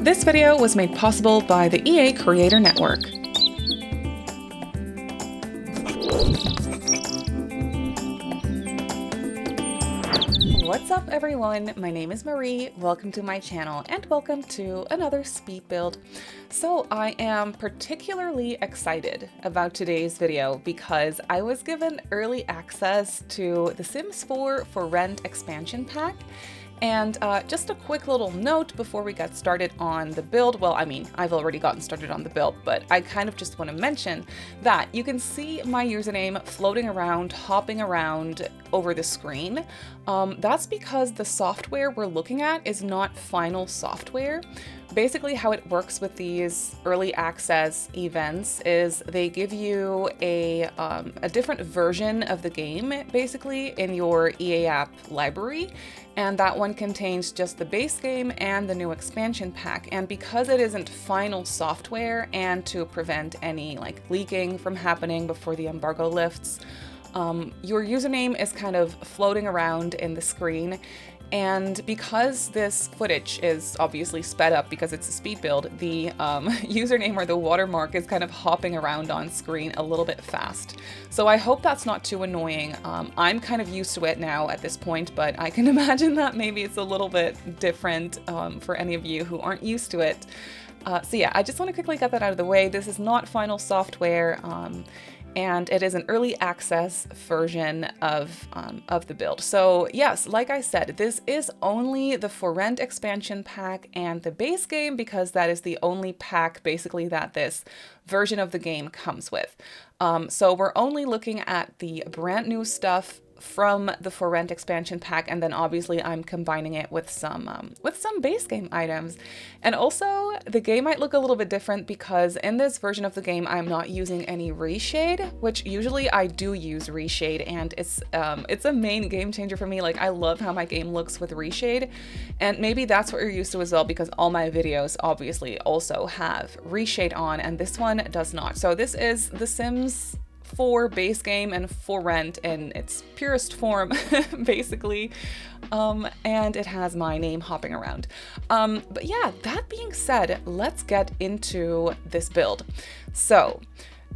This video was made possible by the EA Creator Network. What's up everyone, my name is Marie, welcome to my channel and welcome to another speed build. So I am particularly excited about today's video because I was given early access to The Sims 4 for Rent expansion pack. And just a quick little note before we get started on the build. Well, I mean, I've already gotten started on the build, but I kind of just want to mention that you can see my username floating around, hopping around over the screen. That's because the software we're looking at is not final software. Basically, how it works with these early access events is they give you a different version of the game, basically, in your EA app library. And that one contains just the base game and the new expansion pack. And because it isn't final software, and to prevent any leaking from happening before the embargo lifts, your username is kind of floating around in the screen. And because this footage is obviously sped up because it's a speed build, the username or the watermark is kind of hopping around on screen a little bit fast. So I hope that's not too annoying. I'm kind of used to it now at this point, but I can imagine that maybe it's a little bit different for any of you who aren't used to it. So yeah, I just want to quickly get that out of the way. This is not final software. And it is an early access version of the build. So yes, like I said, this is only the For Rent expansion pack and the base game because that is the only pack basically that this version of the game comes with. So we're only looking at the brand new stuff from the For Rent expansion pack, and then obviously I'm combining it with some base game items. And also the game might look a little bit different because in this version of the game I'm not using any reshade, which usually I do use reshade, and it's a main game changer for me. Like, I love how my game looks with reshade, and maybe that's what you're used to as well because all my videos obviously also have reshade on and this one does not. So this is The Sims 4 base game and For Rent in its purest form, basically. And it has my name hopping around. But yeah, that being said, let's get into this build. So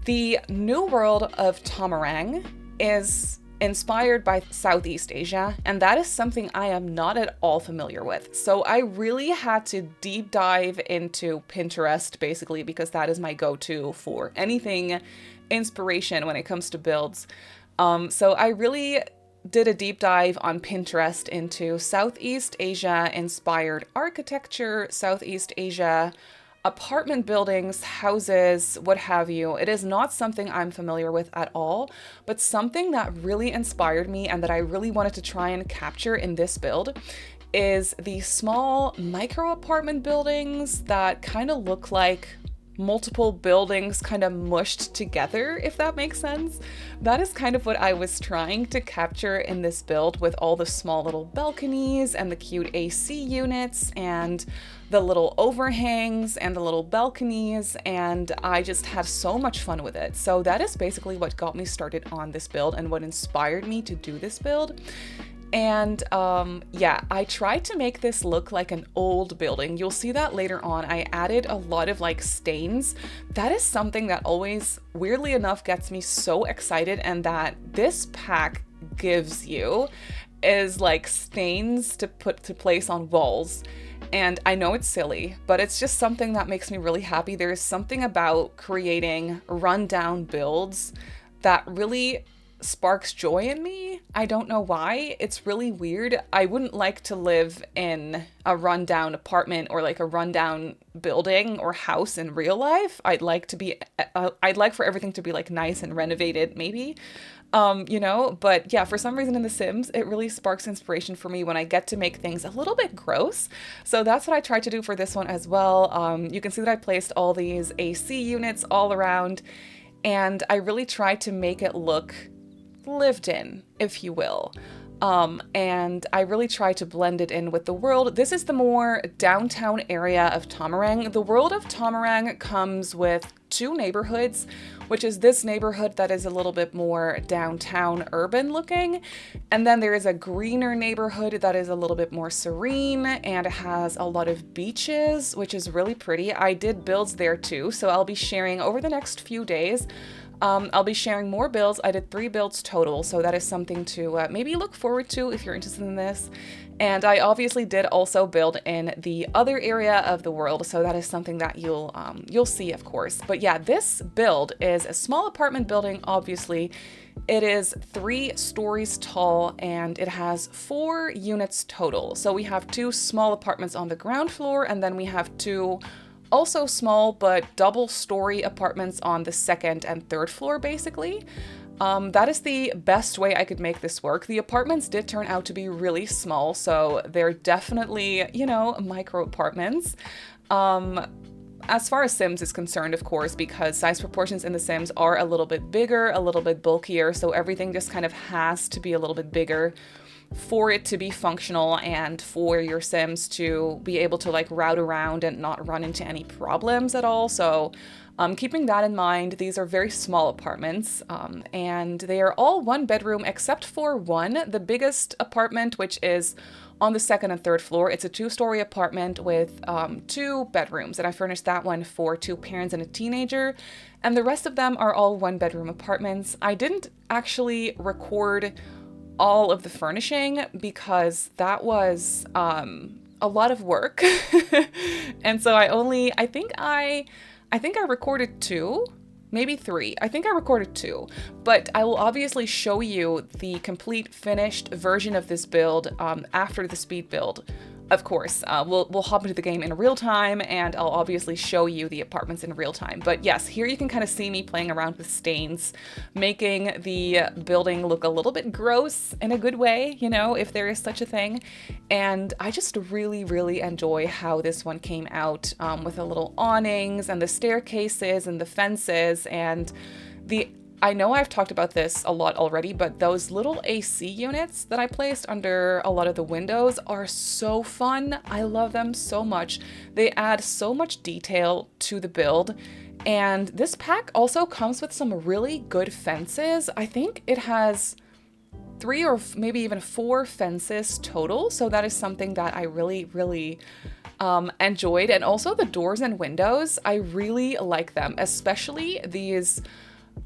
the New World of Tomarang is inspired by Southeast Asia, and that is something I am not at all familiar with. So I really had to deep dive into Pinterest, basically, because that is my go-to for anything inspiration when it comes to builds. So I really did a deep dive on Pinterest into Southeast Asia inspired architecture, Southeast Asia apartment buildings, houses, what have you. It is not something I'm familiar with at all, but something that really inspired me and that I really wanted to try and capture in this build is the small micro apartment buildings that kind of look like multiple buildings kind of mushed together, if that makes sense. That is kind of what I was trying to capture in this build, with all the small little balconies and the cute AC units and the little overhangs and the little balconies, and I just had so much fun with it. So that is basically what got me started on this build and what inspired me to do this build. And yeah, I tried to make this look like an old building. You'll see that later on. I added a lot of stains. That is something that always, weirdly enough, gets me so excited, and that this pack gives you is stains to put to place on walls. And I know it's silly, but it's just something that makes me really happy. There is something about creating rundown builds that really sparks joy in me. I don't know why. It's really weird. I wouldn't like to live in a rundown apartment or a rundown building or house in real life. I'd like for everything to be nice and renovated, maybe. You know, but yeah, for some reason in The Sims, it really sparks inspiration for me when I get to make things a little bit gross. So that's what I tried to do for this one as well. You can see that I placed all these AC units all around, and I really tried to make it look lived in, if you will. And I really try to blend it in with the world. This is the more downtown area of Tomarang. The world of Tomarang comes with two neighborhoods, which is this neighborhood that is a little bit more downtown urban looking. And then there is a greener neighborhood that is a little bit more serene and has a lot of beaches, which is really pretty. I did builds there too, so I'll be sharing over the next few days. I'll be sharing more builds. I did 3 builds total, so that is something to maybe look forward to if you're interested in this. And I obviously did also build in the other area of the world, so that is something that you'll see, of course. But yeah, this build is a small apartment building, obviously. It is 3 stories tall and it has 4 units total. So we have 2 small apartments on the ground floor, and then we have 2 also small but double-story apartments on the 2nd and 3rd floor, basically. That is the best way I could make this work. The apartments did turn out to be really small, so they're definitely, you know, micro apartments. As far as Sims is concerned, of course, because size proportions in The Sims are a little bit bigger, a little bit bulkier, so everything just kind of has to be a little bit bigger for it to be functional and for your Sims to be able to like route around and not run into any problems at all. So keeping that in mind, these are very small apartments, and they are all 1 bedroom except for one, the biggest apartment, which is on the 2nd and 3rd floor. It's a 2-story apartment with 2 bedrooms, and I furnished that one for 2 parents and a teenager, and the rest of them are all 1-bedroom apartments. I didn't actually record all of the furnishing because that was a lot of work. And so I think I recorded 2, maybe 3. I think I recorded 2, but I will obviously show you the complete finished version of this build after the speed build. Of course, we'll hop into the game in real time, and I'll obviously show you the apartments in real time. But yes, here you can kind of see me playing around with stains, making the building look a little bit gross in a good way, you know, if there is such a thing. And I just really, really enjoy how this one came out with the little awnings and the staircases and the fences and I know I've talked about this a lot already, but those little AC units that I placed under a lot of the windows are so fun. I love them so much. They add so much detail to the build. And this pack also comes with some really good fences. I think it has 3 or maybe even 4 fences total. So that is something that I really, really enjoyed. And also the doors and windows, I really like them, especially these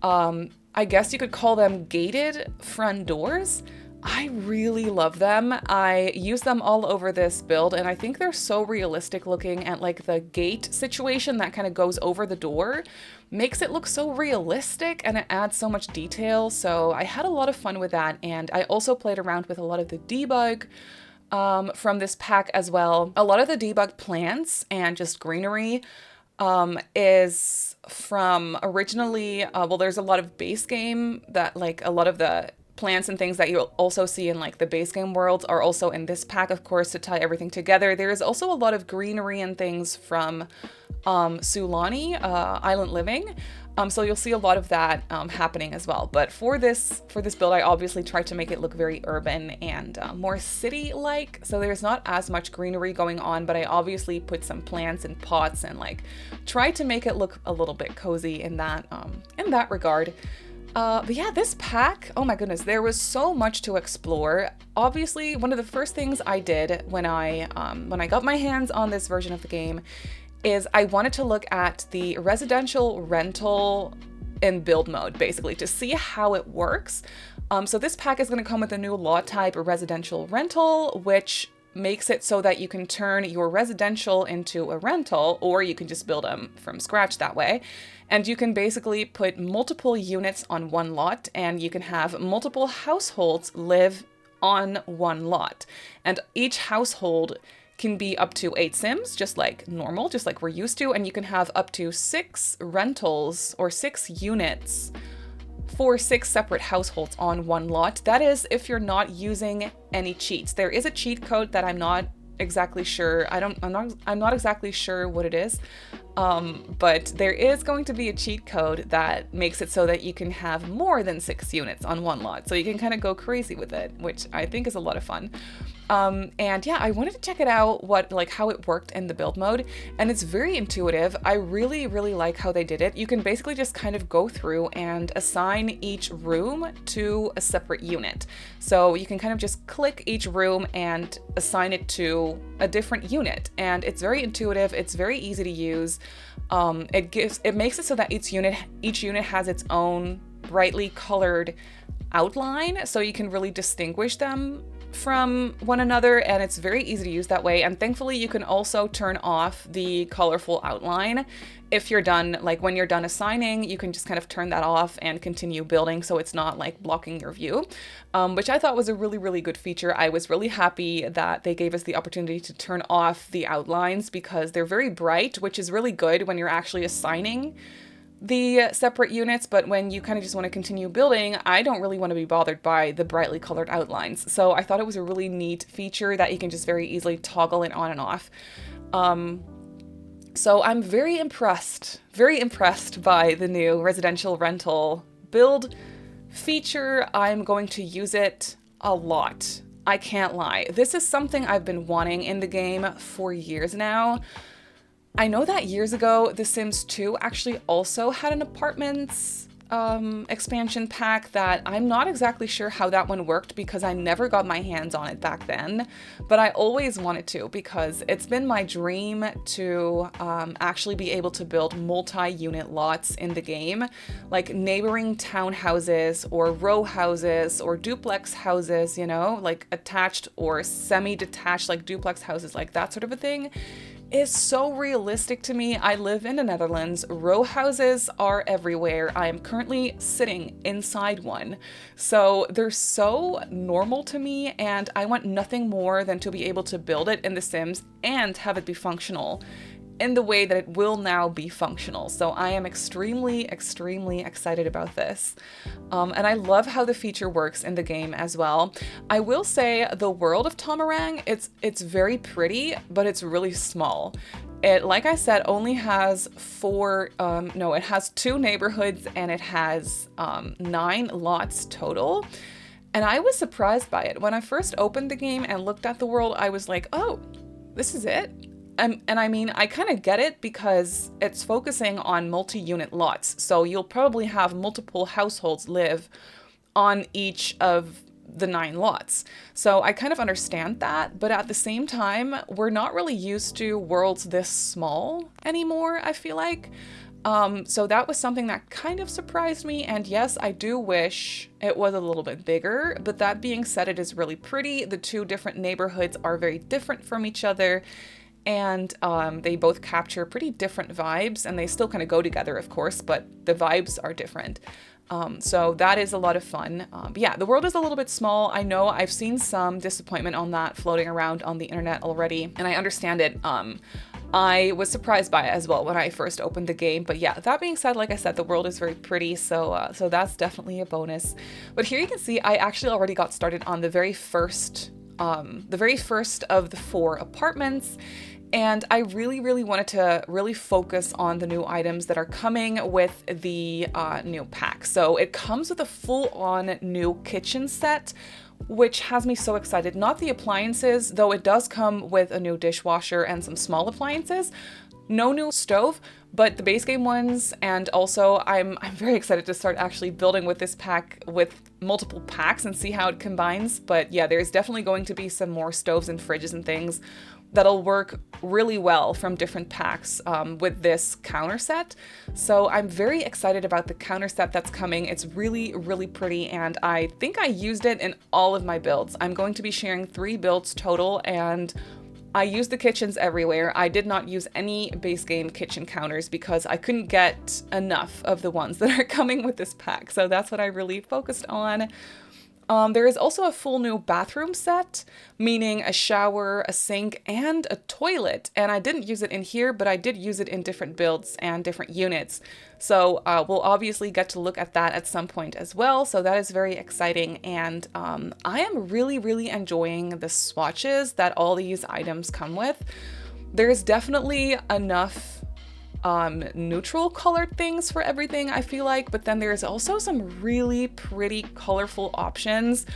I guess you could call them gated front doors. I really love them. I use them all over this build, and I think they're so realistic looking, and like the gate situation that kind of goes over the door makes it look so realistic, and it adds so much detail. So I had a lot of fun with that, and I also played around with a lot of the debug from this pack as well. A lot of the debug plants and just greenery is from originally, well, there's a lot of base game that like a lot of the plants and things that you'll also see in like the base game worlds are also in this pack, of course, to tie everything together. There is also a lot of greenery and things from Sulani, Island Living. So you'll see a lot of that happening as well. But for this build, I obviously tried to make it look very urban and more city-like. So there's not as much greenery going on, but I obviously put some plants in pots and like tried to make it look a little bit cozy in that regard. But yeah, this pack, oh my goodness, there was so much to explore. Obviously, one of the first things I did when I got my hands on this version of the game is I wanted to look at the residential rental in build mode, basically, to see how it works. So this pack is going to come with a new lot type, residential rental, which makes it so that you can turn your residential into a rental, or you can just build them from scratch that way. And you can basically put multiple units on one lot, and you can have multiple households live on one lot. And each household can be up to 8 Sims, just like normal, just like we're used to, and you can have up to 6 rentals or 6 units for 6 separate households on one lot. That is if you're not using any cheats. There is a cheat code that I'm not exactly sure. I'm not exactly sure what it is. But there is going to be a cheat code that makes it so that you can have more than 6 units on one lot. So you can kind of go crazy with it, which I think is a lot of fun. And yeah, I wanted to check it out, how it worked in the build mode, and it's very intuitive. I really, really like how they did it. You can basically just kind of go through and assign each room to a separate unit. So you can kind of just click each room and assign it to a different unit, and it's very intuitive. It's very easy to use. It makes it so that each unit has its own brightly colored outline, so you can really distinguish them from one another, and it's very easy to use that way. And thankfully you can also turn off the colorful outline if you're done, like when you're done assigning, you can just kind of turn that off and continue building, so it's not like blocking your view, which I thought was a really, really good feature. I was really happy that they gave us the opportunity to turn off the outlines because they're very bright, which is really good when you're actually assigning the separate units, but when you kind of just want to continue building, I don't really want to be bothered by the brightly colored outlines. So I thought it was a really neat feature that you can just very easily toggle it on and off. So I'm very impressed by the new residential rental build feature. I'm going to use it a lot. I can't lie. This is something I've been wanting in the game for years now. I know that years ago, The Sims 2 actually also had an apartments expansion pack that I'm not exactly sure how that one worked because I never got my hands on it back then, but I always wanted to because it's been my dream to actually be able to build multi-unit lots in the game, like neighboring townhouses or row houses or duplex houses, you know, like attached or semi-detached like duplex houses, like that sort of a thing. Is so realistic to me. I live in the Netherlands. Row houses are everywhere. I am currently sitting inside one. So they're so normal to me, and I want nothing more than to be able to build it in The Sims and have it be functional in the way that it will now be functional. So I am extremely, extremely excited about this. And I love how the feature works in the game as well. I will say the world of Tomarang, it's very pretty, but it's really small. It, like I said, only has it has 2 neighborhoods and it has 9 lots total. And I was surprised by it. When I first opened the game and looked at the world, I was like, oh, this is it? And I mean, I kind of get it because it's focusing on multi-unit lots. So you'll probably have multiple households live on each of the 9 lots. So I kind of understand that, but at the same time, we're not really used to worlds this small anymore, I feel like. So that was something that kind of surprised me, and yes, I do wish it was a little bit bigger, but that being said, it is really pretty. The 2 different neighborhoods are very different from each other, and they both capture pretty different vibes, and they still kind of go together, of course, but the vibes are different. So that is a lot of fun. But yeah, the world is a little bit small. I know I've seen some disappointment on that floating around on the internet already, and I understand it. I was surprised by it as well when I first opened the game. But yeah, that being said, like I said, the world is very pretty, so that's definitely a bonus. But here you can see I actually already got started on the very first of the 4 apartments. And I really, really wanted to really focus on the new items that are coming with the new pack. So it comes with a full-on new kitchen set, which has me so excited. Not the appliances, though it does come with a new dishwasher and some small appliances. No new stove, but the base game ones, and also I'm very excited to start actually building with this pack with multiple packs and see how it combines. But yeah, there's definitely going to be some more stoves and fridges and things that'll work really well from different packs with this counter set. So I'm very excited about the counter set that's coming. It's really, really pretty, and I think I used it in all of my builds. I'm going to be sharing 3 builds total, and I used the kitchens everywhere. I did not use any base game kitchen counters because I couldn't get enough of the ones that are coming with this pack. So that's what I really focused on. There is also a full new bathroom set, meaning a shower, a sink, and a toilet. And I didn't use it in here, but I did use it in different builds and different units. So we'll obviously get to look at that at some point as well. So that is very exciting. And I am really, really enjoying the swatches that all these items come with. There's definitely enough neutral colored things for everything, I feel like, but then there's also some really pretty colorful options.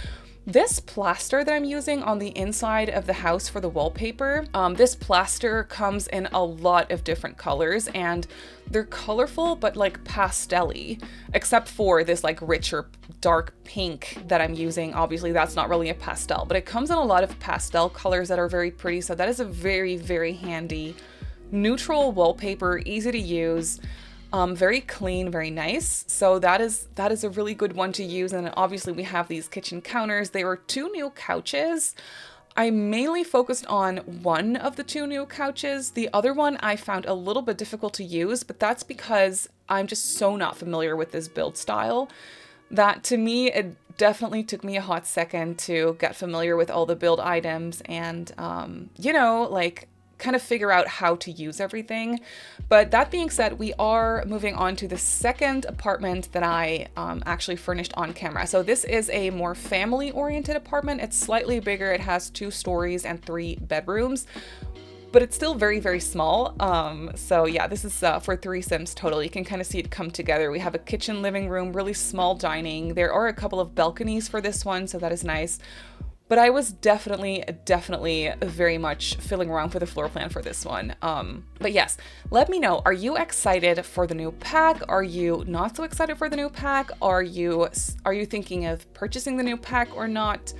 This plaster that I'm using on the inside of the house for the wallpaper, this plaster comes in a lot of different colors, and they're colorful but like pastel-y, except for this like richer dark pink that I'm using. Obviously that's not really a pastel, but it comes in a lot of pastel colors that are very pretty, so that is a very, very handy neutral wallpaper, easy to use, very clean, very nice. So that is a really good one to use. And obviously we have these kitchen counters. There were 2 new couches. I mainly focused on one of the 2 new couches. The other one I found a little bit difficult to use, but that's because I'm just so not familiar with this build style that to me it definitely took me a hot second to get familiar with all the build items and you know, like kind of figure out how to use everything. But that being said, we are moving on to the second apartment that I actually furnished on camera. So this is a more family-oriented apartment. It's slightly bigger. It has 2 stories and 3 bedrooms, but it's still very, very small. So yeah, this is for 3 Sims total. You can kind of see it come together. We have a kitchen, living room, really small dining. There are a couple of balconies for this one, so that is nice. But I was definitely very much fiddling around with the floor plan for this one. But yes, let me know, are you excited for the new pack? Are you not so excited for the new pack? Are you thinking of purchasing the new pack or not?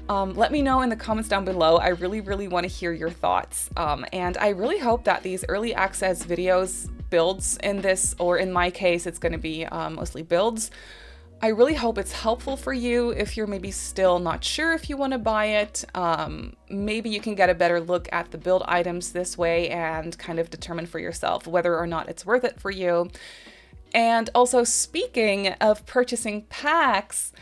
Let me know in the comments down below. I really, really want to hear your thoughts. And I really hope that these early access videos, builds in this, or in my case, it's going to be mostly builds. I really hope it's helpful for you if you're maybe still not sure if you want to buy it. Maybe you can get a better look at the build items this way and kind of determine for yourself whether or not it's worth it for you. And also, speaking of purchasing packs,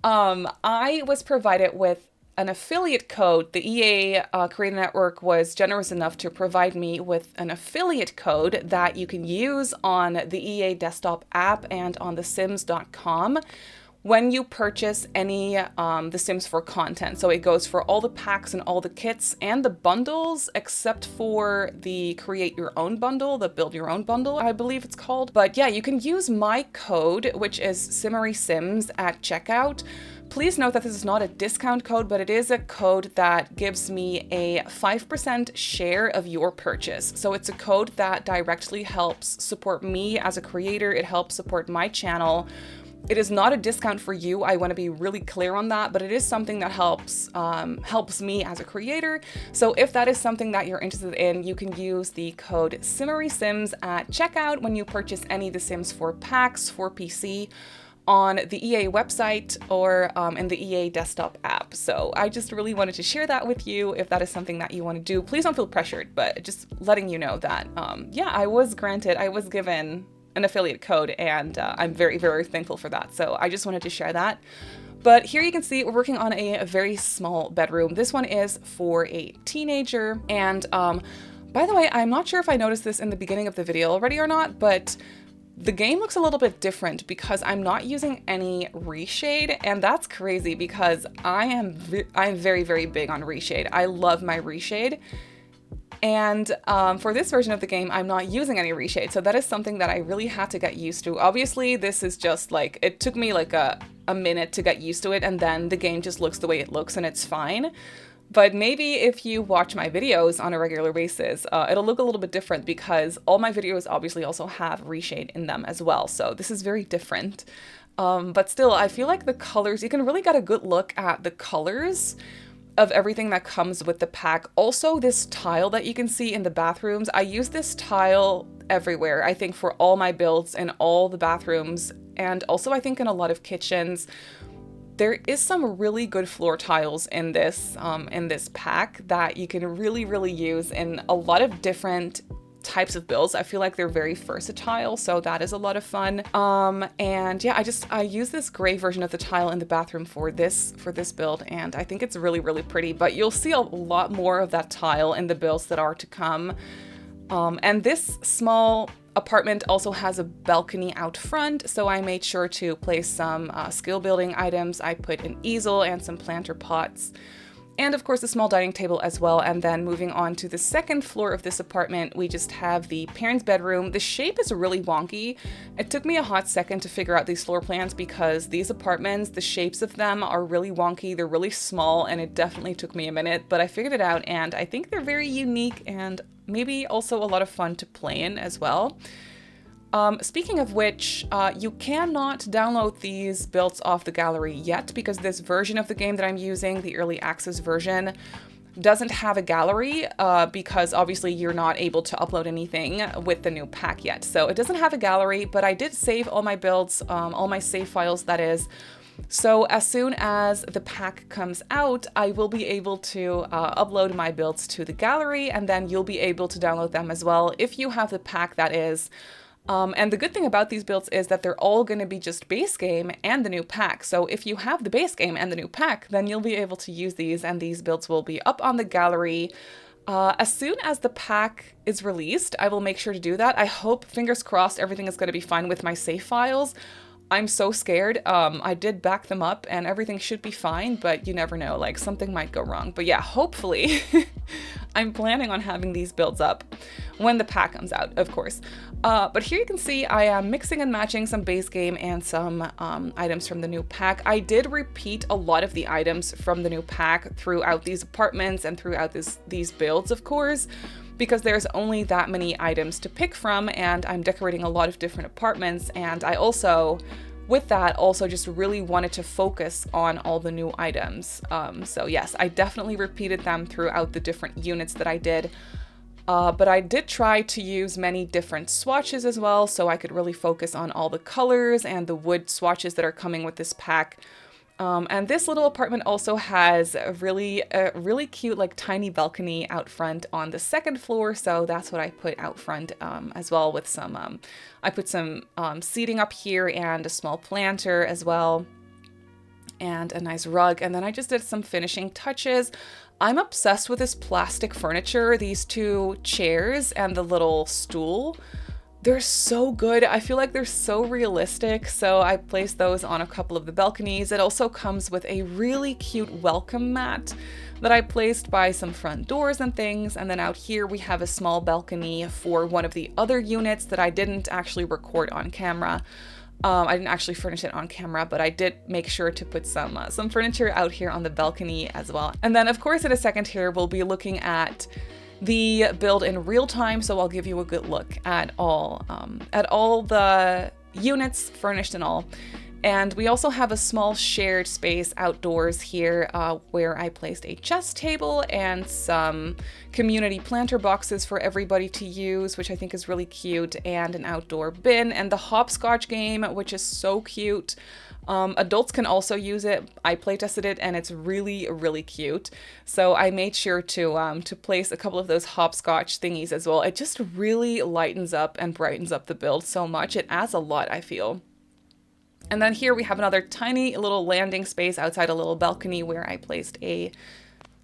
I was provided with an affiliate code. The EA Creator Network was generous enough to provide me with an affiliate code that you can use on the EA desktop app and on thesims.com when you purchase any The Sims 4 content. So it goes for all the packs and all the kits and the bundles, except for the Create Your Own bundle, the Build Your Own bundle, I believe it's called. But yeah, you can use my code, which is SimmarySims at checkout. Please note that this is not a discount code, but it is a code that gives me a 5% share of your purchase. So it's a code that directly helps support me as a creator. It helps support my channel. It is not a discount for you. I want to be really clear on that, but it is something that helps me as a creator. So if that is something that you're interested in, you can use the code SimmarySims at checkout when you purchase any The Sims 4 packs for PC on the EA website or in the EA desktop app. So I just really wanted to share that with you if that is something that you want to do. Please don't feel pressured, but just letting you know that, yeah, I was given an affiliate code, and I'm very, very thankful for that. So I just wanted to share that. But here you can see we're working on a very small bedroom. This one is for a teenager. And by the way, I'm not sure if I noticed this in the beginning of the video already or not, but the game looks a little bit different because I'm not using any reshade, and that's crazy because I'm very, very big on reshade. I love my reshade. And for this version of the game, I'm not using any reshade. So that is something that I really had to get used to. Obviously, this is just like, it took me like a minute to get used to it, and then the game just looks the way it looks and it's fine. But maybe if you watch my videos on a regular basis, it'll look a little bit different because all my videos obviously also have reshade in them as well. So this is very different. But still, I feel like the colors, you can really get a good look at the colors of everything that comes with the pack. Also, this tile that you can see in the bathrooms, I use this tile everywhere. I think for all my builds in all the bathrooms, and also I think in a lot of kitchens. There is some really good floor tiles in this pack that you can really, really use in a lot of different types of builds. I feel like they're very versatile, so that is a lot of fun. And yeah, I use this gray version of the tile in the bathroom for this build, and I think it's really, really pretty, but you'll see a lot more of that tile in the builds that are to come. And this small apartment also has a balcony out front, so I made sure to place some skill building items. I put an easel and some planter pots, and of course a small dining table as well. And then moving on to the second floor of this apartment, we just have the parents' bedroom. The shape is really wonky. It took me a hot second to figure out these floor plans because these apartments, the shapes of them are really wonky. They're really small, and it definitely took me a minute, but I figured it out, and I think they're very unique and maybe also a lot of fun to play in as well. Speaking of which, you cannot download these builds off the gallery yet because this version of the game that I'm using, the early access version, doesn't have a gallery because obviously you're not able to upload anything with the new pack yet. So it doesn't have a gallery, but I did save all my builds, all my save files, that is. So as soon as the pack comes out, I will be able to upload my builds to the gallery, and then you'll be able to download them as well if you have the pack, that is. And the good thing about these builds is that they're all going to be just base game and the new pack. So if you have the base game and the new pack, then you'll be able to use these, and these builds will be up on the gallery. As soon as the pack is released, I will make sure to do that. I hope, fingers crossed, everything is going to be fine with my save files. I'm so scared. I did back them up and everything should be fine, but you never know, like something might go wrong. But yeah, hopefully I'm planning on having these builds up when the pack comes out, of course. But here you can see I am mixing and matching some base game and some items from the new pack. I did repeat a lot of the items from the new pack throughout these apartments and throughout these builds, of course, because there's only that many items to pick from, and I'm decorating a lot of different apartments, and I also, with that, also just really wanted to focus on all the new items. So yes, I definitely repeated them throughout the different units that I did, but I did try to use many different swatches as well, so I could really focus on all the colors and the wood swatches that are coming with this pack. And this little apartment also has a really cute, like, tiny balcony out front on the second floor. So that's what I put out front as well, with some, I put some seating up here and a small planter as well, and a nice rug. And then I just did some finishing touches. I'm obsessed with this plastic furniture, these two chairs and the little stool. They're so good. I feel like they're so realistic, so I placed those on a couple of the balconies. It also comes with a really cute welcome mat that I placed by some front doors and things. And then out here we have a small balcony for one of the other units that I didn't actually record on camera. I didn't actually furnish it on camera, but I did make sure to put some furniture out here on the balcony as well. And then of course in a second here we'll be looking at the build in real time, so I'll give you a good look at all the units furnished and all. And we also have a small shared space outdoors here where I placed a chess table and some community planter boxes for everybody to use, which I think is really cute, and an outdoor bin and the hopscotch game, which is so cute. Adults can also use it. I playtested it and it's really, really cute. So I made sure to place a couple of those hopscotch thingies as well. It just really lightens up and brightens up the build so much. It adds a lot, I feel. And then here we have another tiny little landing space outside a little balcony where I placed a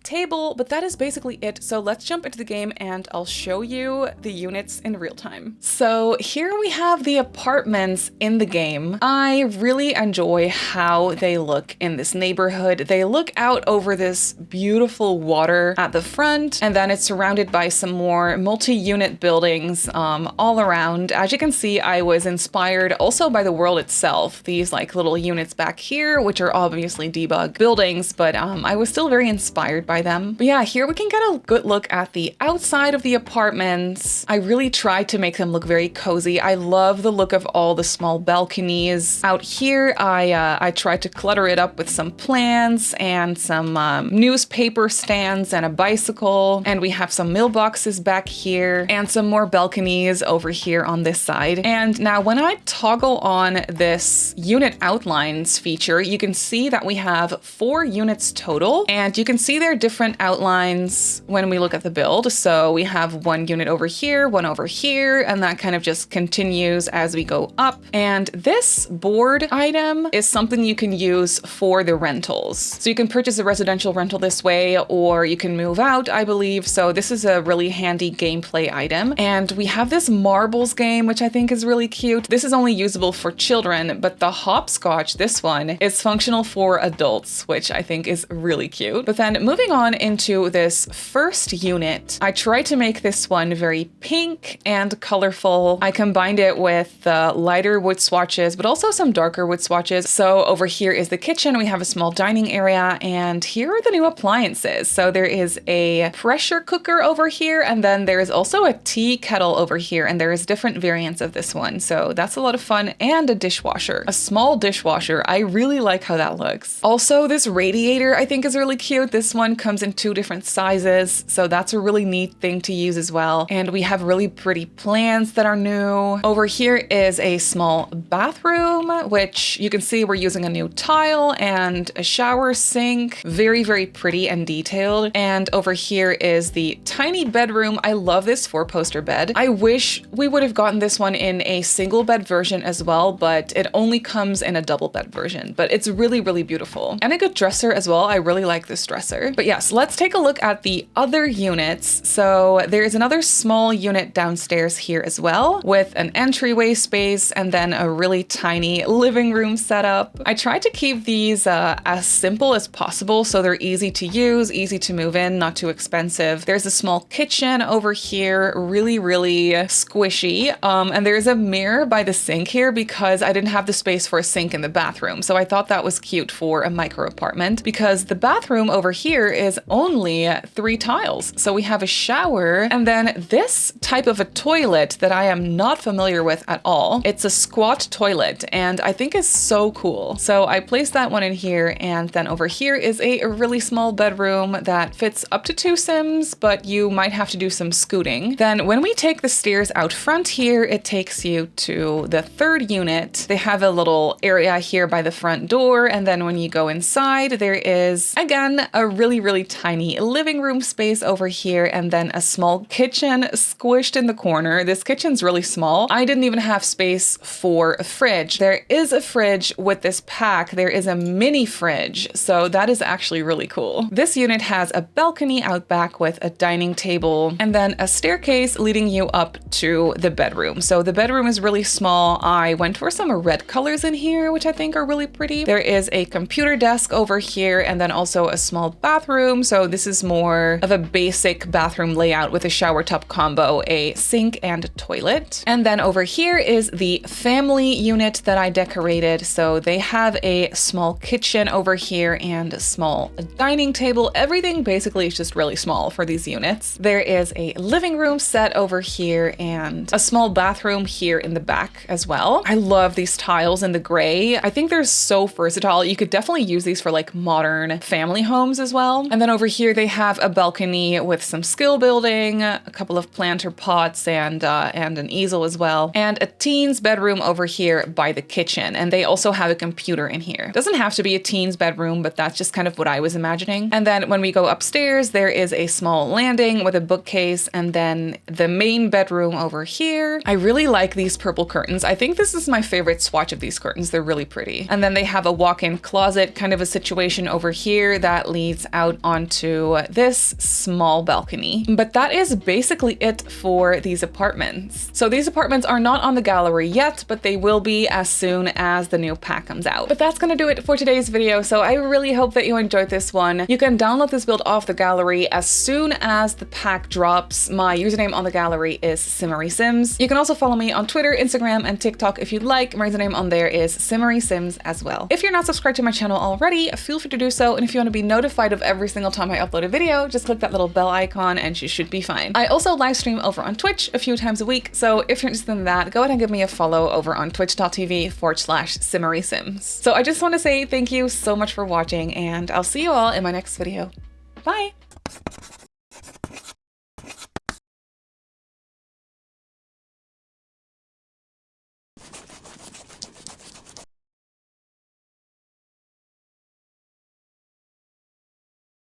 table, but that is basically it. So let's jump into the game and I'll show you the units in real time. So here we have the apartments in the game. I really enjoy how they look in this neighborhood. They look out over this beautiful water at the front, and then it's surrounded by some more multi-unit buildings all around. As you can see, I was inspired also by the world itself. These like little units back here, which are obviously debug buildings, but I was still very inspired by them. But yeah, here we can get a good look at the outside of the apartments. I really tried to make them look very cozy. I love the look of all the small balconies. Out here, I tried to clutter it up with some plants and some newspaper stands and a bicycle. And we have some mailboxes back here and some more balconies over here on this side. And now when I toggle on this unit outlines feature, you can see that we have 4 units total, and you can see they're different outlines when we look at the build. So we have one unit over here, one over here, and that kind of just continues as we go up. And this board item is something you can use for the rentals. So you can purchase a residential rental this way, or you can move out, I believe. So this is a really handy gameplay item. And we have this marbles game, which I think is really cute. This is only usable for children, but the hopscotch, this one, is functional for adults, which I think is really cute. But then moving on into this first unit, I tried to make this one very pink and colorful. I combined it with the lighter wood swatches, but also some darker wood swatches. So over here is the kitchen. We have a small dining area, and here are the new appliances. So there is a pressure cooker over here, and then there is also a tea kettle over here, and there is different variants of this one. So that's a lot of fun, and a dishwasher, a small dishwasher. I really like how that looks. Also, this radiator I think is really cute. This one comes in 2 different sizes, so that's a really neat thing to use as well. And we have really pretty plants that are new. Over here is a small bathroom, which you can see we're using a new tile and a shower sink. Very, very pretty and detailed. And over here is the tiny bedroom. I love this 4-poster bed. I wish we would have gotten this one in a single bed version as well, but it only comes in a double bed version. But it's really, really beautiful. And a good dresser as well. I really like this dresser. But yes, let's take a look at the other units. So there is another small unit downstairs here as well, with an entryway space and then a really tiny living room setup. I tried to keep these as simple as possible so they're easy to use, easy to move in, not too expensive. There's a small kitchen over here, really, really squishy. And there's a mirror by the sink here because I didn't have the space for a sink in the bathroom. So I thought that was cute for a micro apartment because the bathroom over here is only 3 tiles. So we have a shower and then this type of a toilet that I am not familiar with at all. It's a squat toilet and I think is so cool. So I placed that one in here, and then over here is a really small bedroom that fits up to 2 Sims, but you might have to do some scooting. Then when we take the stairs out front here, it takes you to the 3rd unit. They have a little area here by the front door, and then when you go inside, there is again a really, really tiny living room space over here, and then a small kitchen squished in the corner. This kitchen's really small. I didn't even have space for a fridge. There is a fridge with this pack. There is a mini fridge, so that is actually really cool. This unit has a balcony out back with a dining table and then a staircase leading you up to the bedroom. So the bedroom is really small. I went for some red colors in here, which I think are really pretty. There is a computer desk over here and then also a small bathroom. So this is more of a basic bathroom layout with a shower tub combo, a sink and a toilet. And then over here is the family unit that I decorated. So they have a small kitchen over here and a small dining table. Everything basically is just really small for these units. There is a living room set over here and a small bathroom here in the back as well. I love these tiles in the gray. I think they're so versatile. You could definitely use these for like modern family homes as well. And then over here they have a balcony with some skill building, a couple of planter pots and an easel as well, and a teen's bedroom over here by the kitchen. And they also have a computer in here. Doesn't have to be a teen's bedroom, but that's just kind of what I was imagining. And then when we go upstairs, there is a small landing with a bookcase and then the main bedroom over here. I really like these purple curtains. I think this is my favorite swatch of these curtains. They're really pretty. And then they have a walk-in closet kind of a situation over here that leads out onto this small balcony. But that is basically it for these apartments. So these apartments are not on the gallery yet, but they will be as soon as the new pack comes out. But that's gonna do it for today's video. So I really hope that you enjoyed this one. You can download this build off the gallery as soon as the pack drops. My username on the gallery is Simmary Sims. You can also follow me on Twitter, Instagram, and TikTok if you'd like. My username on there is Simmary Sims as well. If you're not subscribed to my channel already, feel free to do so. And if you want to be notified of every single time I upload a video, just click that little bell icon and you should be fine. I also live stream over on Twitch a few times a week. So if you're interested in that, go ahead and give me a follow over on twitch.tv/SimmarySims. So I just want to say thank you so much for watching, and I'll see you all in my next video. Bye!